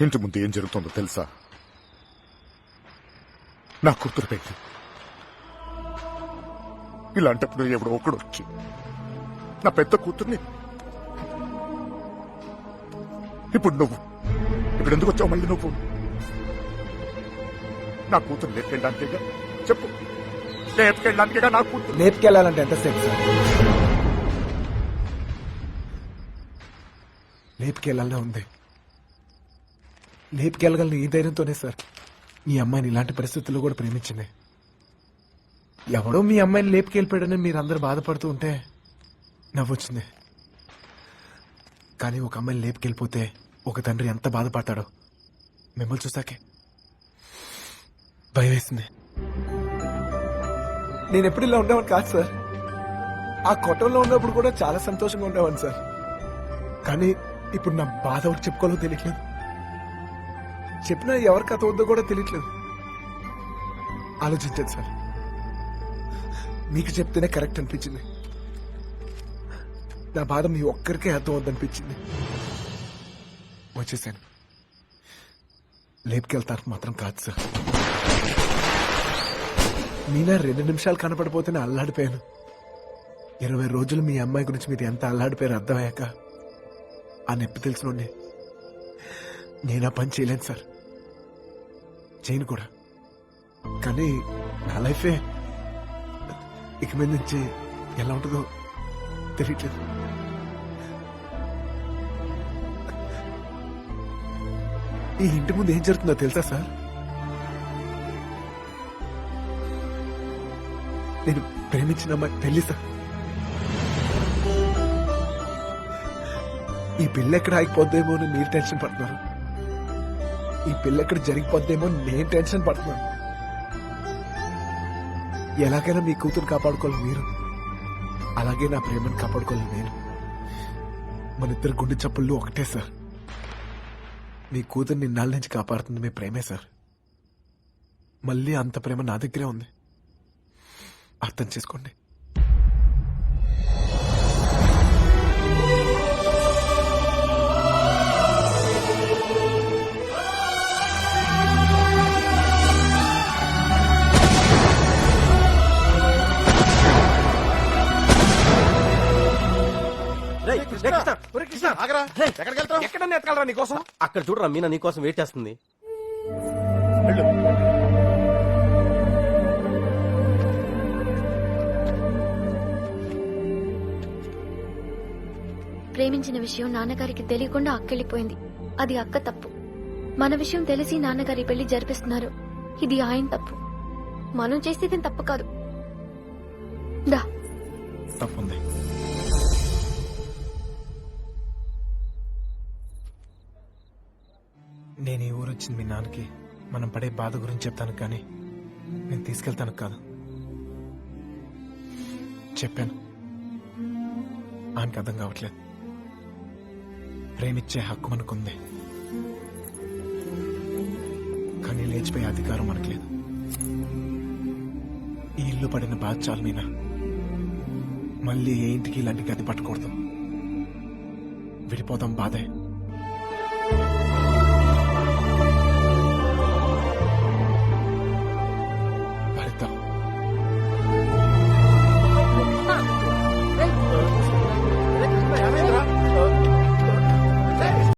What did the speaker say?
ఇంటి ముందు ఏం జరుగుతుందో తెలుసా? నా కూతురు పెళ్లి. ఇలాంటప్పుడు ఎవడో ఒకడు వచ్చి నా పెద్ద కూతుర్ని, ఇప్పుడు ఎందుకు వచ్చావు మళ్ళీ నువ్వు? నా కూతురు లేపుకెళ్ళడానికేగా? చెప్పు, లేపుకెళ్ళడానికేగా నా కూతురు? లేపుకెళ్ళాలంటే ఎంతసేపు సార్? లేపుకెళ్ళాలనే ఉంది. లేపుకెళ్ళగలను ఈ ధైర్యంతోనే సార్ మీ అమ్మాయిని ఇలాంటి పరిస్థితుల్లో కూడా ప్రేమించింది. ఎవడో మీ అమ్మాయిని లేపుకెళ్ళిపోయాడని మీరందరూ బాధపడుతూ ఉంటే నవ్వొచ్చింది. కానీ ఒక అమ్మాయిని లేపుకెళ్ళిపోతే ఒక తండ్రి ఎంత బాధపడతాడో మిమ్మల్ని చూసాకే భయం వేసింది. నేను ఎప్పుడు ఇలా ఉండేవాడిని కాదు సార్. ఆ కొట్టంలో ఉన్నప్పుడు కూడా చాలా సంతోషంగా ఉండేవాడిని సార్. కానీ ఇప్పుడు నా బాధ ఒకటి చెప్పుకోవాలో తెలియట్లేదు. చెప్పినా ఎవరి కథ వద్దో కూడా తెలియట్లేదు. ఆలోచించండి సార్. మీకు చెప్తేనే కరెక్ట్ అనిపించింది. నా బాధ మీ ఒక్కరికే అర్థం అవుద్దనిపించింది. వచ్చేసాను. లేపుకెళ్తానికి మాత్రం కాదు సార్. మీనా 2 నిమిషాలు కనపడిపోతేనే అల్లాడిపోయాను. 20 రోజులు మీ అమ్మాయి గురించి మీరు ఎంత అల్లాడిపోయారు అర్థమయ్యాక ఆ నొప్పి తెలిసినండి నేను ఆ పని చేయలేను సార్. చేయను కూడా. కానీ నా లైఫే ఇక మీద నుంచి ఎలా ఉంటుందో తెలియట్లేదు. ఈ ఇంటి ముందు ఏం జరుగుతుందో తెలుసా సార్? నేను ప్రేమించిన అమ్మాయి పెళ్లి సార్. ఈ పెళ్లి ఎక్కడ ఆగిపోద్దేమో అని మీరు టెన్షన్ పడుతున్నారు. ఈ పెళ్లి ఎక్కడ జరిగిపోద్దేమో నేను టెన్షన్ పడుతున్నాను. ఎలాగైనా మీ కూతురు కాపాడుకోవాలి మీరు, అలాగే నా ప్రేమను కాపాడుకోవాలి నేను. మన ఇద్దరు గుండె చప్పుళ్ళు ఒకటే సార్. మీ కూతురు నిన్నాళ్ళ నుంచి కాపాడుతుంది మీ ప్రేమే సార్. మళ్ళీ అంత ప్రేమ నా దగ్గరే ఉంది. అర్థం చేసుకోండి. ఎక్కడన్నా ఎత్తగలరా నీకోసం? అక్కడ చూడరా మీనా నీకోసం వెయిట్ చేస్తుంది. ప్రేమించిన విషయం నాన్నగారికి తెలియకుండా అక్కెళ్ళిపోయింది. అది అక్క తప్పు. మన విషయం తెలిసి నాన్నగారి పెళ్లి జరిపిస్తున్నారు. ఇది ఆయన తప్పు. మనం చేసేది తప్పు కాదు. దా తప్పుంది. నేను ఈ ఊరు వచ్చింది మీ నాన్నకి మనం పడే బాధ గురించి చెప్తాను, కానీ నేను తీసుకెళ్తాను కాదు. చెప్పాను, ఆయనకు అర్థం కావట్లేదు. ప్రేమిచ్చే హక్కు మనకుంది, కానీ లేచిపోయే అధికారం మనకు లేదు. ఈ ఇల్లు పడిన బాధ చాలు మీనా. మళ్ళీ ఏ ఇంటికి ఇలాంటి గది పట్టకూడదు. విడిపోదాం బాధే.